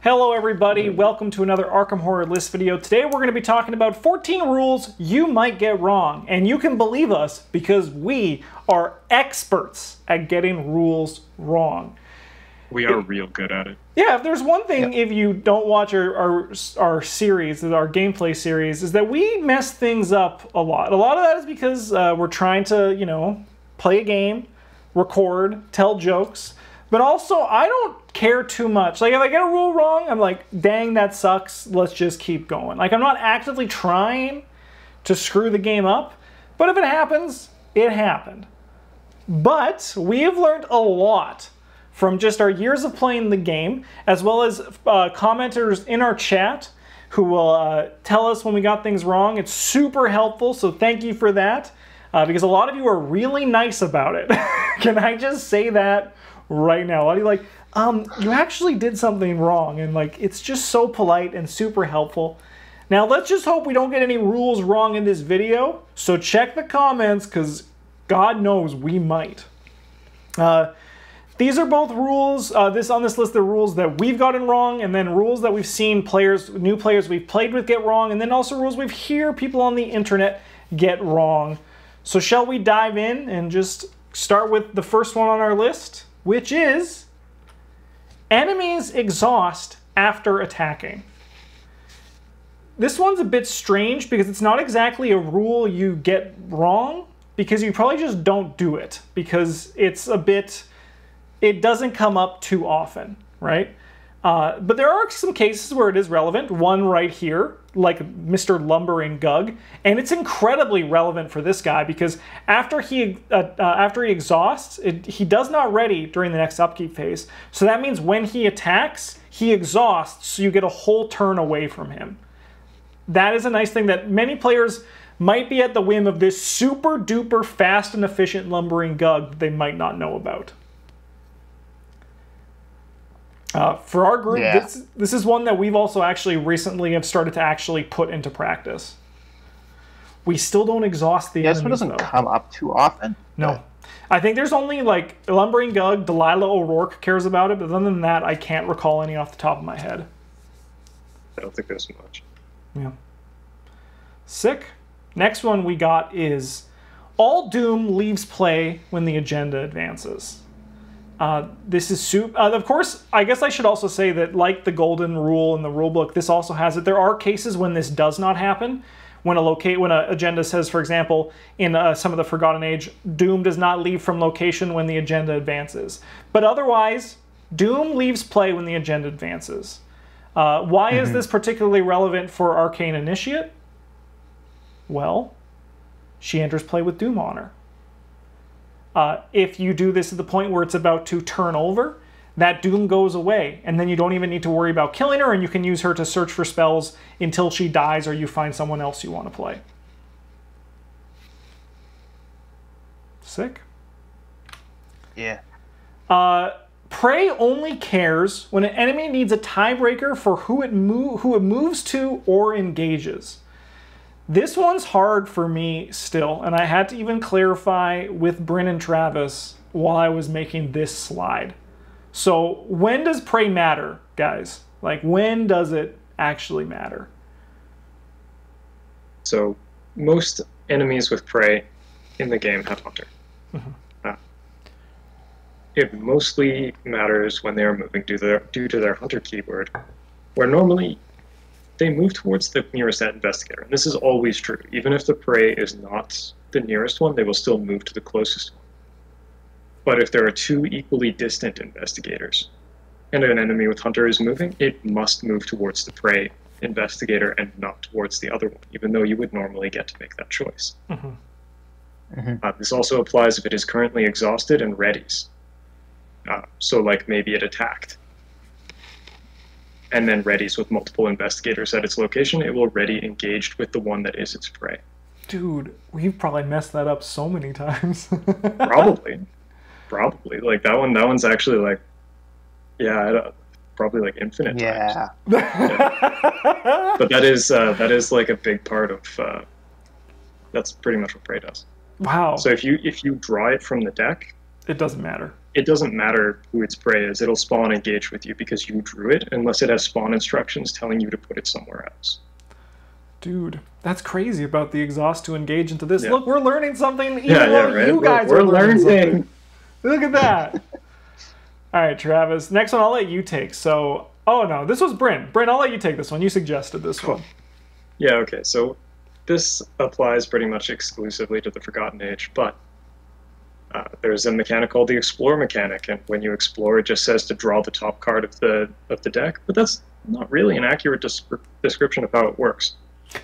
Hello everybody, welcome to another Arkham Horror List video. Today we're going to be talking about 14 rules you might get wrong. And you can believe us because we are experts at getting rules wrong. We are real good at it. Yeah, if there's one thing, if you don't watch our series, our gameplay series, is that we mess things up a lot. A lot of that is because we're trying to, you know, play a game, record, tell jokes. But also, I don't care too much. Like, if I get a rule wrong, I'm like, dang, that sucks. Let's just keep going. Like, I'm not actively trying to screw the game up. But if it happens, it happened. But we have learned a lot from just our years of playing the game, as well as commenters in our chat who will tell us when we got things wrong. It's super helpful, so thank you for that. Because a lot of you are really nice about it. Can I just say that right now? A lot of you like, you actually did something wrong, and like, it's just so polite and super helpful. Now, let's just hope we don't get any rules wrong in this video, so check the comments, because God knows we might. These are both rules, on this list, the rules that we've gotten wrong, and then rules that we've seen new players we've played with get wrong, and then also rules we've heard people on the internet get wrong. So shall we dive in and just start with the first one on our list, which is enemies exhaust after attacking. This one's a bit strange because it's not exactly a rule you get wrong, because you probably just don't do it, because it's a bit, it doesn't come up too often, right? But there are some cases where it is relevant. One right here, like Mr. Lumbering Gug, and it's incredibly relevant for this guy because after he exhausts, he does not ready during the next upkeep phase. So that means when he attacks, he exhausts, so you get a whole turn away from him. That is a nice thing that many players might be at the whim of this super duper fast and efficient Lumbering Gug that they might not know about. For our group, this is one that we've also actually recently have started to actually put into practice. We still don't exhaust the enemies, this one doesn't come up too often. No. I think there's only like Lumbering Gug, Delilah O'Rourke cares about it, but other than that, I can't recall any off the top of my head. I don't think there's much. Yeah. Sick. Next one we got is all Doom leaves play when the agenda advances. This is of course, I guess I should also say that, like the golden rule in the rulebook, this also has it. There are cases when this does not happen. When an agenda says, for example, in some of the Forgotten Age, Doom does not leave from location when the agenda advances. But otherwise, Doom leaves play when the agenda advances. Why is this particularly relevant for Arcane Initiate? Well, she enters play with Doom on her. If you do this at the point where it's about to turn over, that Doom goes away, and then you don't even need to worry about killing her, and you can use her to search for spells until she dies or you find someone else you want to play. Sick. Yeah. Prey only cares when an enemy needs a tiebreaker for who it moves to or engages. This one's hard for me still, and I had to even clarify with Bryn and Travis while I was making this slide. So when does Prey matter, guys? Like, when does it actually matter? So most enemies with Prey in the game have Hunter. It mostly matters when they are moving due to their Hunter keyword, where normally they move towards the nearest investigator. And this is always true. Even if the prey is not the nearest one, they will still move to the closest one. But if there are two equally distant investigators and an enemy with Hunter is moving, it must move towards the prey investigator and not towards the other one, even though you would normally get to make that choice. This also applies if it is currently exhausted and readies. So like maybe it attacked and then readies with multiple investigators at its location, it will ready engaged with the one that is its prey. Dude, we've probably messed that up so many times. Probably. Like that one's actually like, probably like infinite times. But that is like a big part of, that's pretty much what prey does. Wow. So if you draw it from the deck, it doesn't matter. it doesn't matter who its prey is. It'll spawn engage with you because you drew it, unless it has spawn instructions telling you to put it somewhere else. Dude, that's crazy about the exhaust to engage into this. Yeah. Look, we're learning something even Yeah, though right? you guys We're are learning something. learning. Look at that. All right, Travis. Next one I'll let you take. So, oh no, this was Bryn. Bryn, I'll let you take this one. You suggested this one. Yeah, okay, so this applies pretty much exclusively to the Forgotten Age, but there's a mechanic called the Explore mechanic, and when you explore, it just says to draw the top card of the deck, but that's not really an accurate description of how it works.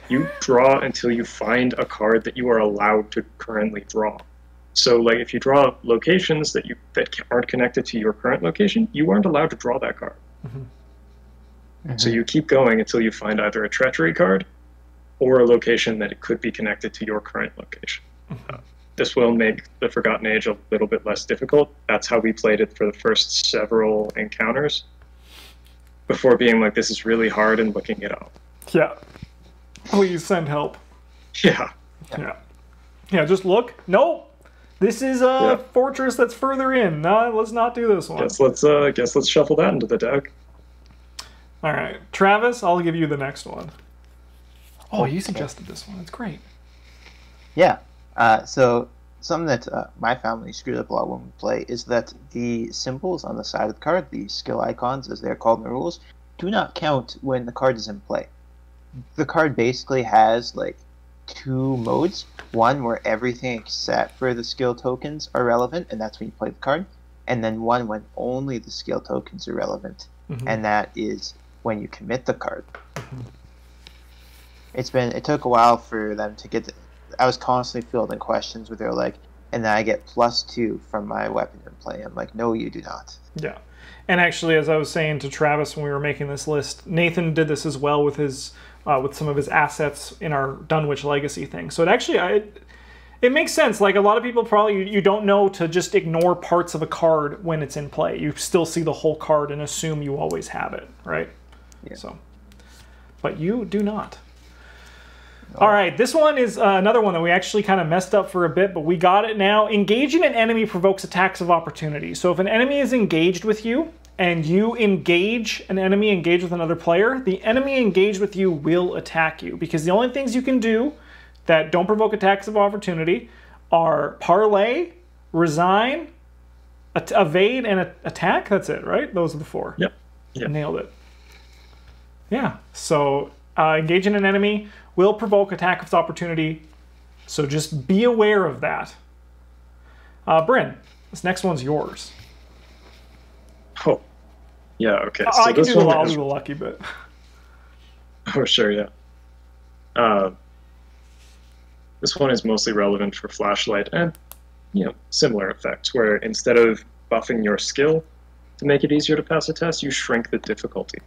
You draw until you find a card that you are allowed to currently draw. So, like, if you draw locations that aren't connected to your current location, you aren't allowed to draw that card. So you keep going until you find either a treachery card or a location that it could be connected to your current location. This will make the Forgotten Age a little bit less difficult. That's how we played it for the first several encounters, before being like, this is really hard and looking it up. Yeah. Please send help. Yeah. Yeah, just look. Nope. This is a fortress that's further in. No, let's not do this one. Guess let's shuffle that into the deck. All right. Travis, I'll give you the next one. Oh, you suggested this one. It's great. Yeah. So something that my family screwed up a lot when we play is that the symbols on the side of the card, the skill icons as they're called in the rules, do not count when the card is in play. The card basically has like two modes. One where everything except for the skill tokens are relevant, and that's when you play the card. And then one when only the skill tokens are relevant, and that is when you commit the card. It took a while for them to get I was constantly fielding questions where they're like, and then I get +2 from my weapon in play. I'm like, no, you do not. Yeah. And actually, as I was saying to Travis when we were making this list, Nathan did this as well with his with some of his assets in our Dunwich Legacy thing. So it actually, it makes sense. Like, a lot of people probably, you don't know to just ignore parts of a card when it's in play. You still see the whole card and assume you always have it, right? Yeah. So, but you do not. All right, this one is another one that we actually kind of messed up for a bit, but we got it now. Engaging an enemy provokes attacks of opportunity. So if an enemy is engaged with you, and you engage with another player, the enemy engaged with you will attack you, because the only things you can do that don't provoke attacks of opportunity are parlay, resign, evade, and attack. That's it, right? Those are the four. Yep. Nailed it. Yeah, so engaging an enemy will provoke attack of opportunity, so just be aware of that. Bryn, this next one's yours. Oh, yeah, okay. So I can do I'll do the lucky bit. Oh, sure, yeah. This one is mostly relevant for Flashlight and, similar effects, where instead of buffing your skill to make it easier to pass a test, you shrink the difficulty.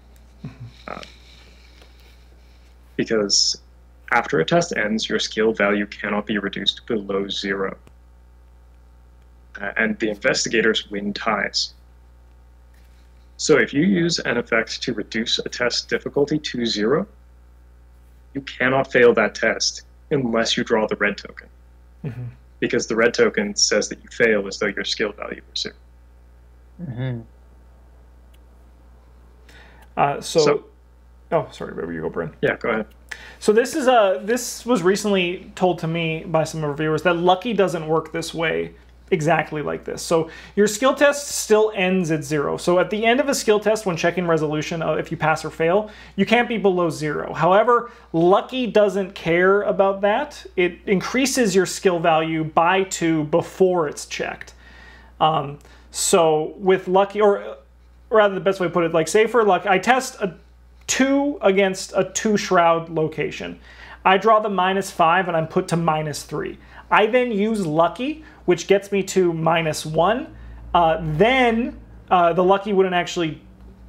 Because after a test ends, your skill value cannot be reduced below 0. And the investigators win ties. So if you use an effect to reduce a test difficulty to 0, you cannot fail that test unless you draw the red token. Because the red token says that you fail as though your skill value is 0. Oh, sorry, where you go, Bryn? Yeah, go ahead. So this is this was recently told to me by some reviewers that Lucky doesn't work this way, exactly like this. So your skill test still ends at 0. So at the end of a skill test, when checking resolution, if you pass or fail, you can't be below 0. However, Lucky doesn't care about that. It increases your skill value by 2 before it's checked. So with Lucky, or rather the best way to put it, like say for Lucky, I test a 2 against a 2 shroud location. I draw the -5 and I'm put to -3. I then use Lucky, which gets me to -1. Then the Lucky wouldn't actually,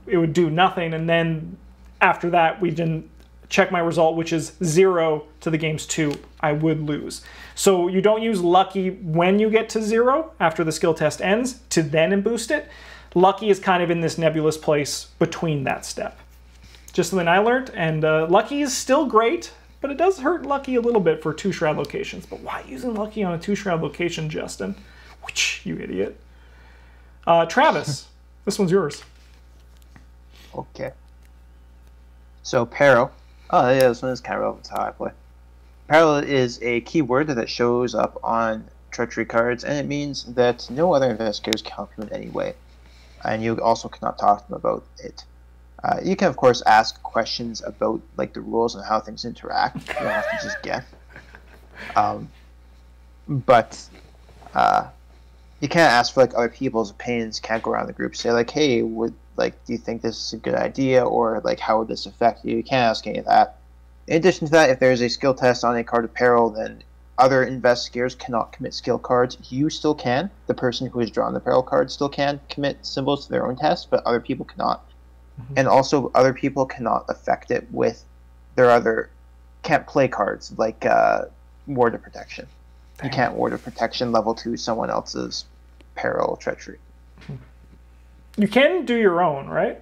it would do nothing. And then after that, we didn't check my result, which is 0 to the game's 2. I would lose. So you don't use Lucky when you get to 0 after the skill test ends to then boost it. Lucky is kind of in this nebulous place between that step. Just something I learned, and Lucky is still great, but it does hurt Lucky a little bit for 2 shroud locations. But why using Lucky on a 2 shroud location, Justin? Which, you idiot. Travis, this one's yours. Okay. So peril. Oh yeah, this one is kind of relevant to how I play. Peril is a keyword that shows up on treachery cards, and it means that no other investigators can help you in any way, and you also cannot talk to them about it. You can of course ask questions about like the rules and how things interact. You don't have to just guess. But you can't ask for like other people's opinions. Can't go around the group say like, hey, do you think this is a good idea, or like how would this affect you? You can't ask any of that. In addition to that, if there's a skill test on a card of peril, then other investigators cannot commit skill cards. You still can. The person who has drawn the peril card still can commit symbols to their own test, but other people cannot. Mm-hmm. And also, other people cannot affect it with their other can't play cards like Ward of Protection. Dang. You can't Ward of Protection level 2 someone else's peril treachery. You can do your own, right?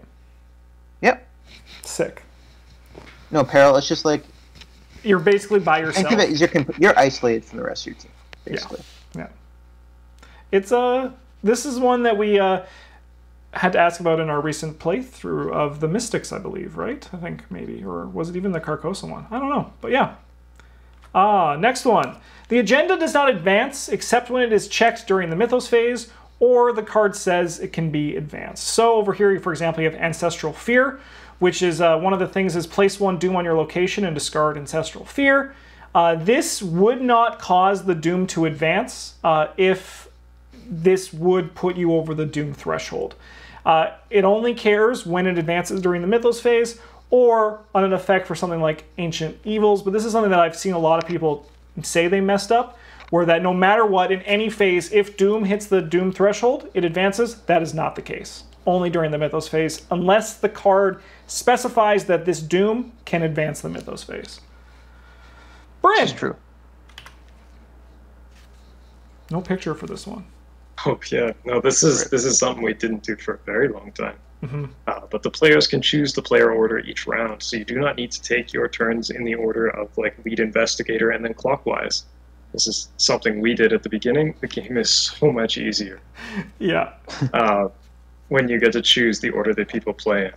Yep. Sick. No, peril, it's just like... You're basically by yourself. Think of it as you're isolated from the rest of your team, basically. Yeah. It's this is one that we had to ask about in our recent playthrough of the Mystics, I believe, right? I think maybe. Or was it even the Carcosa one? I don't know. But yeah. Next one. The agenda does not advance except when it is checked during the Mythos phase, or the card says it can be advanced. So over here, for example, you have Ancestral Fear, which is one of the things is place 1 Doom on your location and discard Ancestral Fear. This would not cause the Doom to advance if this would put you over the Doom threshold. It only cares when it advances during the Mythos phase or on an effect for something like Ancient Evils, but this is something that I've seen a lot of people say they messed up, where that no matter what, in any phase, if Doom hits the Doom threshold, it advances. That is not the case. Only during the Mythos phase, unless the card specifies that this Doom can advance the Mythos phase. Bryn! That's true. No picture for this one. Oh yeah, no, this is something we didn't do for a very long time. Mm-hmm. But the players can choose the player order each round, so you do not need to take your turns in the order of like lead investigator and then clockwise. This is something we did at the beginning. The game is so much easier. Yeah. When you get to choose the order that people play in.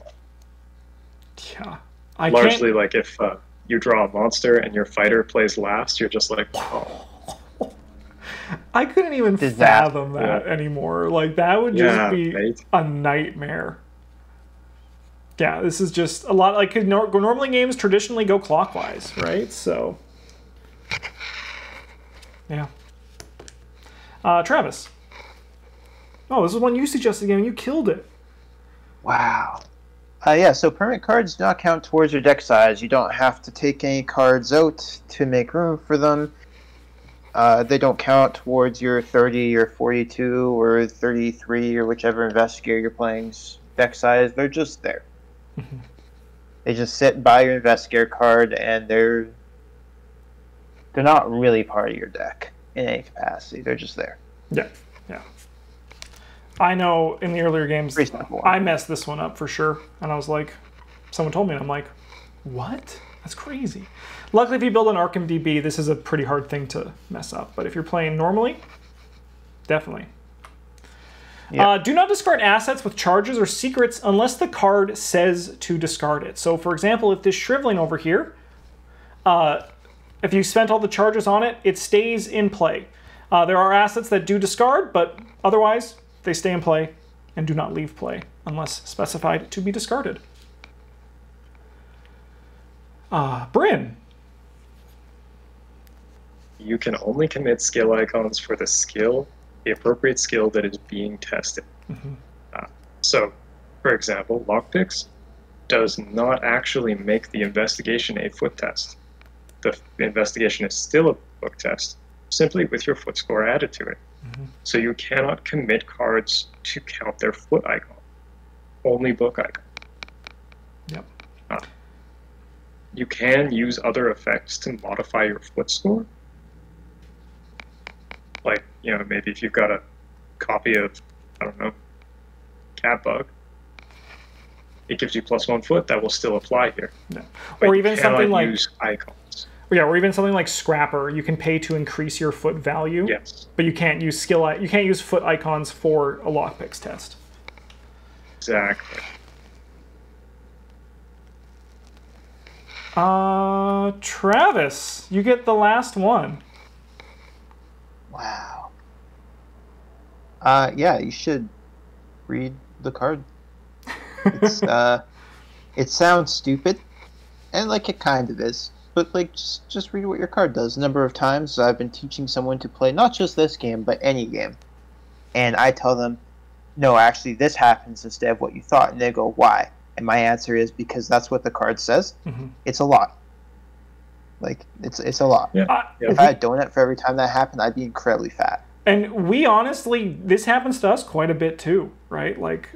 Yeah. Largely, like if you draw a monster and your fighter plays last, you're just like, oh. I couldn't even fathom that anymore. Like, that would just be a nightmare. Yeah, this is just a lot. Like, normally games traditionally go clockwise, right? So, yeah. Travis. Oh, this is one you suggested again. You killed it. Wow. Yeah, so permanent cards do not count towards your deck size. You don't have to take any cards out to make room for them. They don't count towards your 30 or 42 or 33 or whichever investigator you're playing's deck size. They're just there. Mm-hmm. They just sit by your investigator card, and they're not really part of your deck in any capacity. They're just there. Yeah, yeah. I know in the earlier games, I messed this one up for sure. And I was like, someone told me, and I'm like, what? That's crazy. Luckily, if you build an Arkham DB, this is a pretty hard thing to mess up. But if you're playing normally, definitely. Yep. Do not discard assets with charges or secrets unless the card says to discard it. So, for example, if this Shriveling over here, if you spent all the charges on it, it stays in play. There are assets that do discard, but otherwise, they stay in play and do not leave play unless specified to be discarded. Bryn. You can only commit skill icons for the appropriate skill that is being tested. Mm-hmm. So, for example, lockpicks does not actually make the investigation a foot test. The investigation is still a book test, simply with your foot score added to it. Mm-hmm. So you cannot commit cards to count their foot icon. Only book icon. Yep. You can use other effects to modify your foot score. Like, maybe if you've got a copy of, I don't know, Cat Bug, it gives you +1 foot. That will still apply here. No. Or even something like use icons. Yeah, or even something like Scrapper, you can pay to increase your foot value. Yes. But you can't use you can't use foot icons for a lockpicks test. Exactly. Travis, you get the last one. Wow. Yeah, you should read the card. It's it sounds stupid, and like it kind of is. But like, just read what your card does. A number of times I've been teaching someone to play not just this game, but any game, and I tell them, no, actually, this happens instead of what you thought, and they go, why? And my answer is because that's what the card says. Mm-hmm. It's a lot. Like it's a lot. Yeah. If I had a donut for every time that happened, I'd be incredibly fat. And we honestly, this happens to us quite a bit too, right? Like,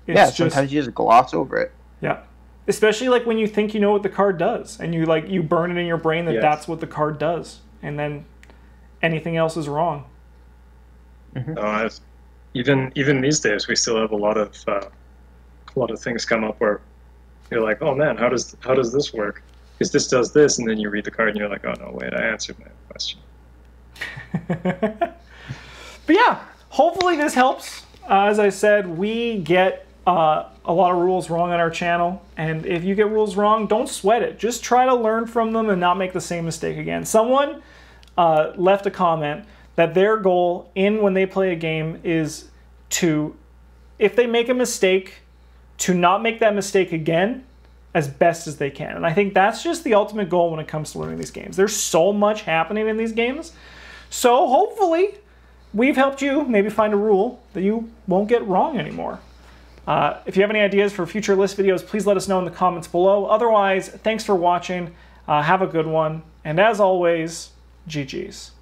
it's sometimes you just gloss over it. Yeah. Especially like when you think you know what the card does, and you burn it in your brain that that's what the card does, and then anything else is wrong. Mm-hmm. Even these days, we still have a lot of things come up where you're like, oh man, how does this work? Because this does this, and then you read the card and you're like, oh no, wait, I answered my question. But yeah, hopefully this helps. As I said, we get a lot of rules wrong on our channel, and if you get rules wrong, don't sweat it. Just try to learn from them and not make the same mistake again. Someone left a comment that their goal when they play a game is to, if they make a mistake, to not make that mistake again as best as they can. And I think that's just the ultimate goal when it comes to learning these games. There's so much happening in these games. So hopefully we've helped you maybe find a rule that you won't get wrong anymore. If you have any ideas for future list videos, please let us know in the comments below. Otherwise, thanks for watching. Have a good one. And as always, GG's.